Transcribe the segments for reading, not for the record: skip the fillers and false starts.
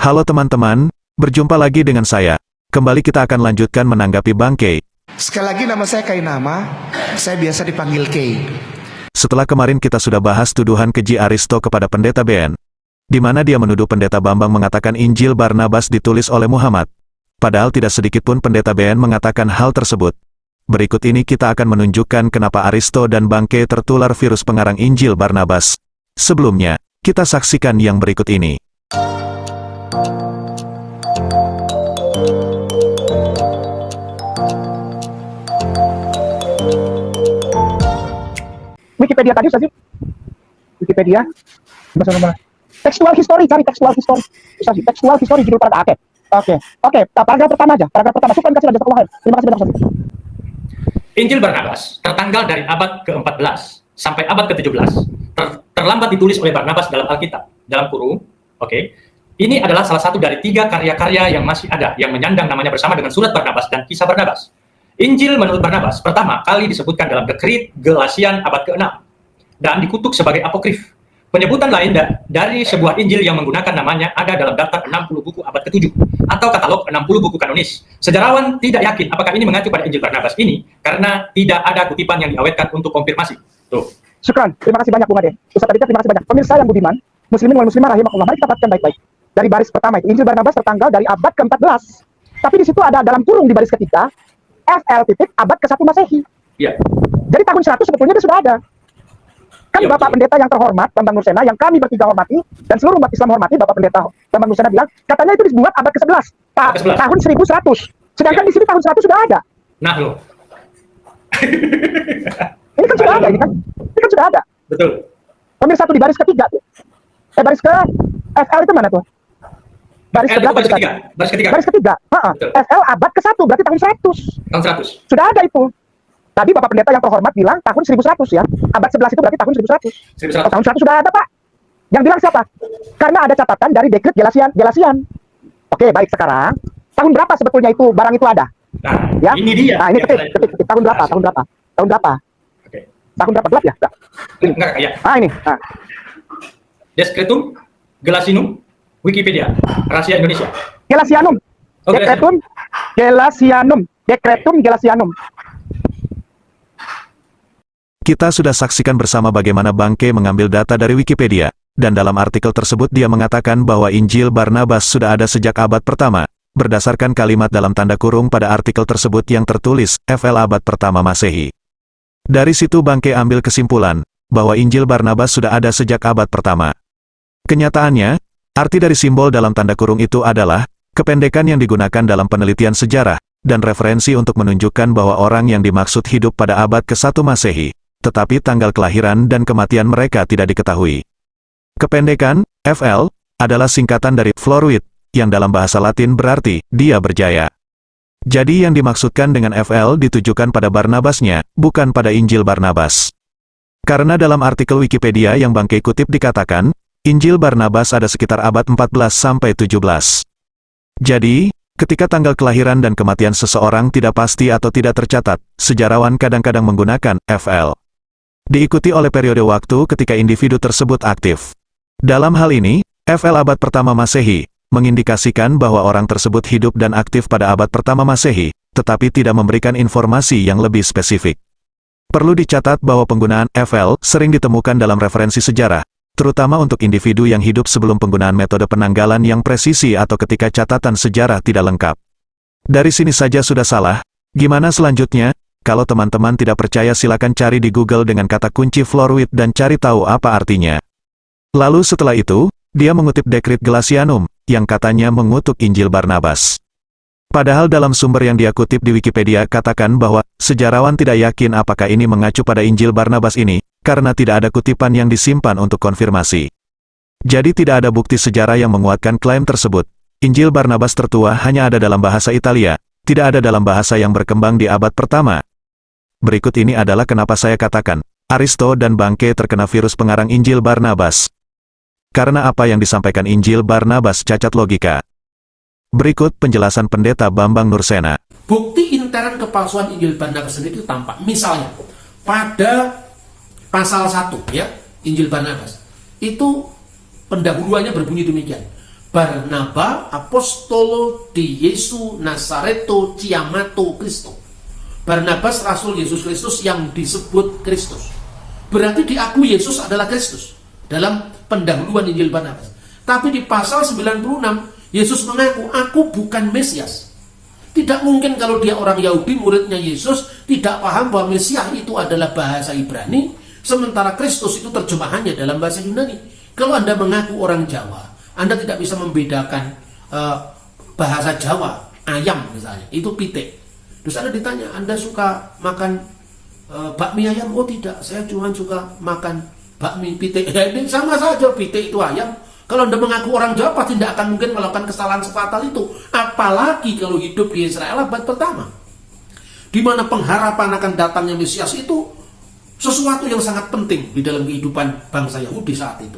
Halo teman-teman, berjumpa lagi dengan saya. Kembali kita akan lanjutkan menanggapi Bang Kay. Sekali lagi nama saya Kainama, saya biasa dipanggil Kay. Setelah kemarin kita sudah bahas tuduhan keji Aristo kepada Pendeta BN, di mana dia menuduh Pendeta Bambang mengatakan Injil Barnabas ditulis oleh Muhammad. Padahal tidak sedikit pun Pendeta BN mengatakan hal tersebut. Berikut ini kita akan menunjukkan kenapa Aristo dan Bang Kay tertular virus pengarang Injil Barnabas. Sebelumnya, kita saksikan yang berikut ini. Wikipedia tadi Ustaz. Wikipedia. Bahasa nomor. Textual history, cari textual history. Ustaz, textual history judul paragraf. Oke. Paragraf pertama aja. Paragraf pertama. Syukran kasih jasa keuangan. Terima kasih banyak Ustaz. Injil Barnabas tertanggal dari abad ke-14 sampai abad ke-17. Terlambat ditulis oleh Barnabas dalam Alkitab, dalam kurung. Oke. Ini adalah salah satu dari 3 karya-karya yang masih ada yang menyandang namanya bersama dengan surat Barnabas dan kisah Barnabas. Injil menurut Barnabas pertama kali disebutkan dalam Dekrit Gelasian abad ke-6 dan dikutuk sebagai apokrif. Penyebutan lain dari sebuah Injil yang menggunakan namanya ada dalam daftar 60 buku abad ke-7 atau katalog 60 buku kanonis. Sejarawan tidak yakin apakah ini mengacu pada Injil Barnabas ini karena tidak ada kutipan yang diawetkan untuk konfirmasi. Tuh. Syukran. Terima kasih banyak Bung Ade. Ustaz Aditya, terima kasih banyak. Pemirsa yang budiman, muslimin wal muslimah rahimakumullah. Mari kita perhatikan baik-baik. Dari baris pertama itu Injil Barnabas tertanggal dari abad ke-14. Tapi di situ ada dalam kurung di baris ketiga FL titik abad ke-1 Masehi. Iya. Jadi tahun 100 sebetulnya itu sudah ada. Kan Ya, Bapak betul. Pendeta yang terhormat, Bambang Nursena, yang kami bertiga hormati, dan seluruh umat Islam hormati, Bapak Pendeta Bambang Nursena bilang, katanya itu dibuat abad ke-11, tahun 1100. Sedangkan Ya. di sini tahun 100 sudah ada. Nah, loh. Ini kan sudah ada, ini kan sudah ada. Betul. Pemirsa tuh di baris ketiga tuh. Baris ke FL itu mana tuh? Baris L ke-8 itu tadi. baris ketiga. Baris ketiga. Betul. FL abad ke-1 berarti tahun 100. Tahun 100. Sudah ada itu. Tadi Bapak Pendeta yang terhormat bilang tahun 1100 ya. Abad 11 itu berarti tahun 1100. 1100. Tahun 100 sudah ada, Pak. Yang bilang siapa? Karena ada catatan dari Dekrit Gelasian. Oke, baik, sekarang tahun berapa sebetulnya itu barang itu ada? Nah, Ya. ini dia. Nah, ini yang ketik. Tahun berapa? Tahun berapa? Oke. Tahun berapa? Gelap ya? Enggak, ya. Ini. Nah, Descriptum Gelasinum Wikipedia Rahasia Indonesia. Gelasianum. Oh, Dekretum Gelasianum. Kita sudah saksikan bersama bagaimana Bang Kay mengambil data dari Wikipedia, dan dalam artikel tersebut dia mengatakan bahwa Injil Barnabas sudah ada sejak abad pertama, berdasarkan kalimat dalam tanda kurung pada artikel tersebut yang tertulis, FL abad pertama Masehi. Dari situ Bang Kay ambil kesimpulan, bahwa Injil Barnabas sudah ada sejak abad pertama. Kenyataannya, arti dari simbol dalam tanda kurung itu adalah, kependekan yang digunakan dalam penelitian sejarah, dan referensi untuk menunjukkan bahwa orang yang dimaksud hidup pada abad ke-1 Masehi, tetapi tanggal kelahiran dan kematian mereka tidak diketahui. Kependekan, FL, adalah singkatan dari Floruit, yang dalam bahasa Latin berarti, dia berjaya. Jadi yang dimaksudkan dengan FL ditujukan pada Barnabasnya, bukan pada Injil Barnabas. Karena dalam artikel Wikipedia yang Bang Kay kutip dikatakan, Injil Barnabas ada sekitar abad 14-17. Jadi, ketika tanggal kelahiran dan kematian seseorang tidak pasti atau tidak tercatat, sejarawan kadang-kadang menggunakan FL. Diikuti oleh periode waktu ketika individu tersebut aktif. Dalam hal ini, FL abad pertama Masehi, mengindikasikan bahwa orang tersebut hidup dan aktif pada abad pertama Masehi, tetapi tidak memberikan informasi yang lebih spesifik. Perlu dicatat bahwa penggunaan FL sering ditemukan dalam referensi sejarah, terutama untuk individu yang hidup sebelum penggunaan metode penanggalan yang presisi atau ketika catatan sejarah tidak lengkap. Dari sini saja sudah salah. Gimana selanjutnya? Kalau teman-teman tidak percaya silakan cari di Google dengan kata kunci Floruit dan cari tahu apa artinya. Lalu setelah itu, dia mengutip Dekrit Gelasianum, yang katanya mengutuk Injil Barnabas. Padahal dalam sumber yang dia kutip di Wikipedia katakan bahwa, sejarawan tidak yakin apakah ini mengacu pada Injil Barnabas ini, karena tidak ada kutipan yang disimpan untuk konfirmasi. Jadi tidak ada bukti sejarah yang menguatkan klaim tersebut. Injil Barnabas tertua hanya ada dalam bahasa Italia, tidak ada dalam bahasa yang berkembang di abad pertama. Berikut ini adalah kenapa saya katakan, Aristo dan Bang Kay terkena virus pengarang Injil Barnabas. Karena apa yang disampaikan Injil Barnabas cacat logika. Berikut penjelasan Pendeta Bambang Nursena. Bukti intern kepalsuan Injil Barnabas sendiri itu tampak. Misalnya, pada pasal 1 ya, Injil Barnabas, itu pendahuluannya berbunyi demikian. Barnaba apostolo di Yesu Nazareto chiamato Cristo. Barnabas rasul Yesus Kristus yang disebut Kristus. Berarti diakui Yesus adalah Kristus dalam pendahuluan Injil Barnabas. Tapi di pasal 96 Yesus mengaku, aku bukan Mesias. Tidak mungkin kalau dia orang Yahudi, muridnya Yesus, tidak paham bahwa Mesias itu adalah bahasa Ibrani, sementara Kristus itu terjemahannya dalam bahasa Yunani. Kalau Anda mengaku orang Jawa, Anda tidak bisa membedakan bahasa Jawa, ayam misalnya, itu pitik. Terus Anda ditanya, Anda suka makan bakmi ayam? Oh tidak, saya cuma suka makan bakmi pitik. Ini sama saja, pitik itu ayam. Kalau Anda mengaku orang Jawa, pasti tidak akan mungkin melakukan kesalahan sefatal itu. Apalagi kalau hidup di Israel abad pertama, di mana pengharapan akan datangnya Mesias itu sesuatu yang sangat penting di dalam kehidupan bangsa Yahudi saat itu.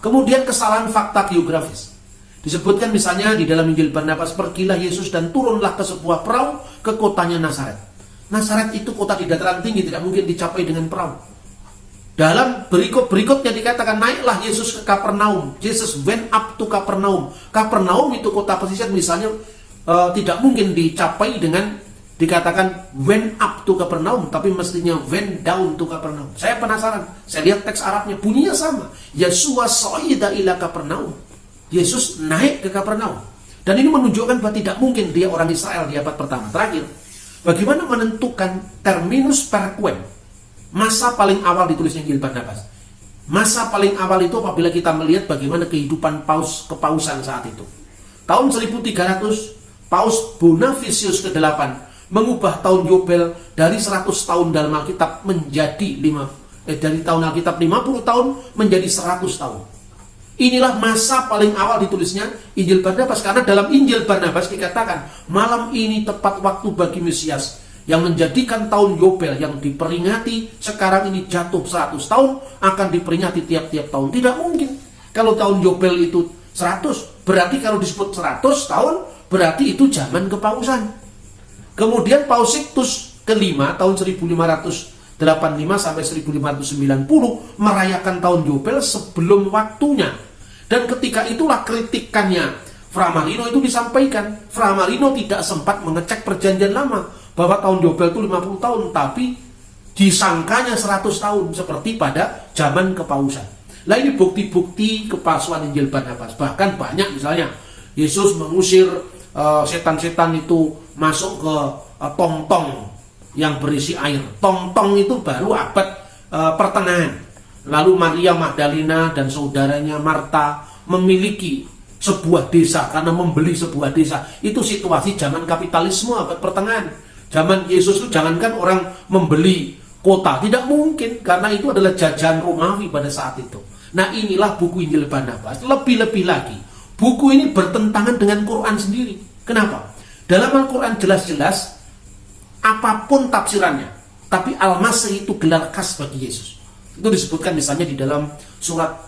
Kemudian kesalahan fakta geografis. Disebutkan misalnya di dalam Injil Barnabas, pergilah Yesus dan turunlah ke sebuah perahu ke kotanya Nazaret. Nazaret itu kota di dataran tinggi, tidak mungkin dicapai dengan perahu. Dalam berikutnya dikatakan, naiklah Yesus ke Kapernaum. Jesus went up to Kapernaum. Kapernaum itu kota pesisir misalnya, tidak mungkin dicapai dengan dikatakan went up to Kapernaum, tapi mestinya went down to Kapernaum. Saya penasaran, saya lihat teks Arabnya, bunyinya sama. Yeshua sa'ida ila Kapernaum. Yesus naik ke Kapernaum. Dan ini menunjukkan bahwa tidak mungkin dia orang Israel di abad pertama. Terakhir, bagaimana menentukan terminus per quem? Masa paling awal ditulisnya Injil Barnabas. Masa paling awal itu apabila kita melihat bagaimana kehidupan kepausan saat itu. Tahun 1300, Paus Bonifacius ke-8 mengubah tahun Yobel dari 100 tahun dalam Alkitab menjadi dari tahun Alkitab 50 tahun menjadi 100 tahun. Inilah masa paling awal ditulisnya Injil Barnabas, karena dalam Injil Barnabas dikatakan malam ini tepat waktu bagi Mesias yang menjadikan tahun Yobel yang diperingati sekarang ini jatuh 100 tahun akan diperingati tiap-tiap tahun. Tidak mungkin. Kalau tahun Yobel itu 100, berarti kalau disebut 100 tahun berarti itu zaman kepausan. Kemudian Paus Sixtus ke-5 tahun 1585 sampai 1590 merayakan tahun Yobel sebelum waktunya. Dan ketika itulah kritikannya Fra Marino itu disampaikan. Fra Marino tidak sempat mengecek perjanjian lama bahwa tahun Yobel itu 50 tahun, tapi disangkanya 100 tahun seperti pada zaman kepausan. Nah, ini bukti-bukti kepalsuan Injil Barnabas. Bahkan banyak, misalnya Yesus mengusir setan-setan itu masuk ke tong-tong yang berisi air. Tong-tong itu baru abad pertengahan. Lalu Maria Magdalena dan saudaranya Marta memiliki sebuah desa karena membeli sebuah desa. Itu situasi zaman kapitalisme abad pertengahan. Zaman Yesus itu jangankan orang membeli kota, tidak mungkin, karena itu adalah jajahan Romawi pada saat itu. Nah, inilah buku Injil Barnabas. Lebih-lebih lagi, buku ini bertentangan dengan Quran sendiri. Kenapa? Dalam Al-Quran jelas-jelas apapun tafsirannya, tapi Al-Masih itu gelar khas bagi Yesus. Itu disebutkan misalnya di dalam surat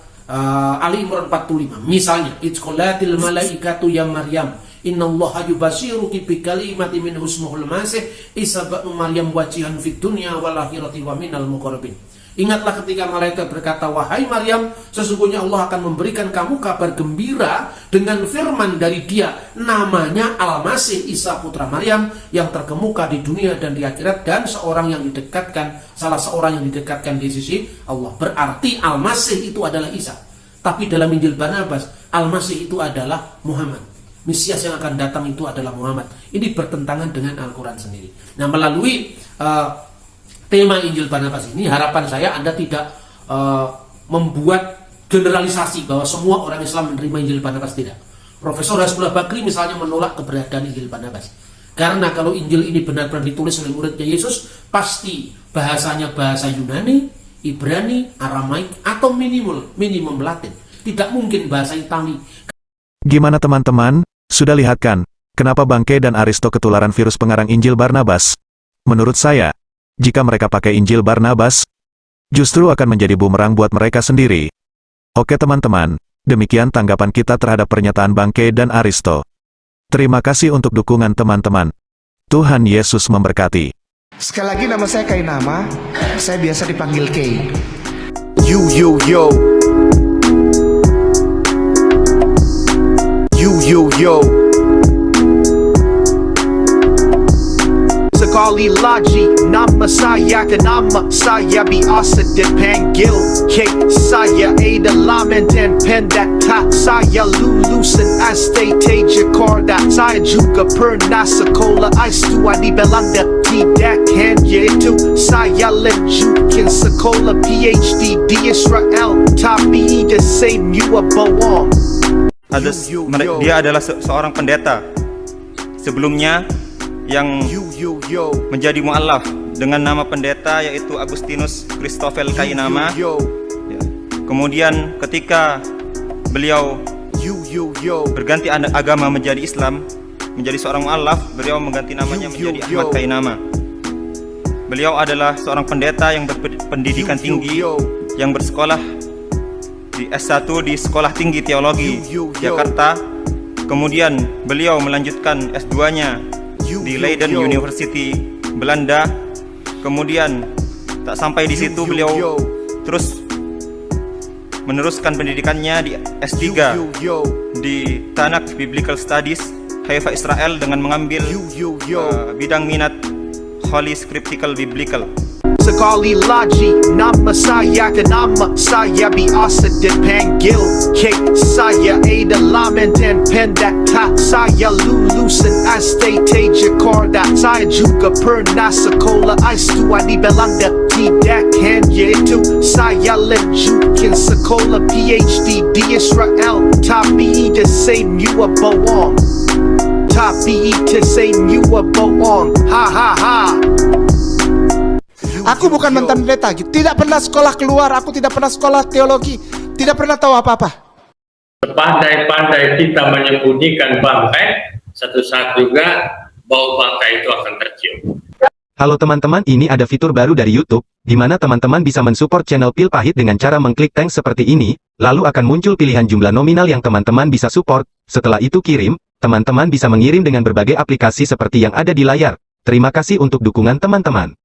Ali Imran 45. Misalnya, Itzqalatil malaikatu ya Maryam, innallaha yubasyiruki bikalimati min husmuhul masih Isa ibnu Maryam wajihan fid dunya wal akhirati wa minal muqarrabin. Ingatlah ketika malaikat berkata, wahai Maryam, sesungguhnya Allah akan memberikan kamu kabar gembira dengan firman dari Dia, namanya Al-Masih Isa putra Maryam, yang terkemuka di dunia dan di akhirat, dan salah seorang yang didekatkan di sisi Allah. Berarti Al-Masih itu adalah Isa. Tapi dalam Injil Barnabas, Al-Masih itu adalah Muhammad. Mesias yang akan datang itu adalah Muhammad. Ini bertentangan dengan Al-Quran sendiri. Nah, melalui tema Injil Barnabas ini, harapan saya Anda tidak membuat generalisasi bahwa semua orang Islam menerima Injil Barnabas. Tidak. Profesor Hasbullah Bakri misalnya menolak keberadaan Injil Barnabas. Karena kalau Injil ini benar-benar ditulis oleh muridnya Yesus, pasti bahasanya bahasa Yunani, Ibrani, Aramaik, atau minimum Latin. Tidak mungkin bahasa Itali. Gimana teman-teman? Sudah lihat kan? Kenapa Bangke dan Aristo ketularan virus pengarang Injil Barnabas? Menurut saya, jika mereka pakai Injil Barnabas, justru akan menjadi bumerang buat mereka sendiri. Oke teman-teman, demikian tanggapan kita terhadap pernyataan Bangke dan Aristo. Terima kasih untuk dukungan teman-teman. Tuhan Yesus memberkati. Sekali lagi nama saya Kainama, saya biasa dipanggil Kay. Yo. yo. Sekali lagi nama saya biasa dipanggil K. Saya adalah mantan pendeta. Saya lulusan STT Jakarta. Saya juga pernah sekolah S2 di Belanda. Tidak hanya itu, saya lanjutkan sekolah PhD di Israel. Tapi the same you are bohong. Dia adalah seorang pendeta sebelumnya yang menjadi mu'alaf dengan nama pendeta yaitu Agustinus Christoffel Kainama. Ya. Kemudian ketika beliau berganti agama menjadi Islam, menjadi seorang mu'alaf, beliau mengganti namanya menjadi Ahmad Kainama. Beliau adalah seorang pendeta yang berpendidikan tinggi, yang bersekolah di S1 di Sekolah Tinggi Teologi Jakarta. Kemudian beliau melanjutkan S2-nya di Leiden University Belanda. Kemudian tak sampai di situ, beliau terus meneruskan pendidikannya di S3 di Tanakh Biblical Studies Haifa Israel dengan mengambil bidang minat Holy Scriptical Biblical. Sekali lagi nama saya biasa dipanggil K. Saya adalah mantan pendeta. Saya lulusan STT Jakarta. Saya juga pernah sekolah S2 di Belanda. Tidak hanya itu, saya lanjutkan sekolah PhD di Israel. Tapi the same you are bohong. Tapi the same you are bohong. Ha ha ha. Aku bukan mantan pendeta, tidak pernah sekolah keluar, aku tidak pernah sekolah teologi, tidak pernah tahu apa-apa. Sepandai-pandai kita menyembunyikan bangkai, satu saat juga bau bangkai itu akan tercium. Halo teman-teman, ini ada fitur baru dari YouTube, di mana teman-teman bisa mensupport channel Pil Pahit dengan cara mengklik thanks seperti ini, lalu akan muncul pilihan jumlah nominal yang teman-teman bisa support. Setelah itu kirim, teman-teman bisa mengirim dengan berbagai aplikasi seperti yang ada di layar. Terima kasih untuk dukungan teman-teman.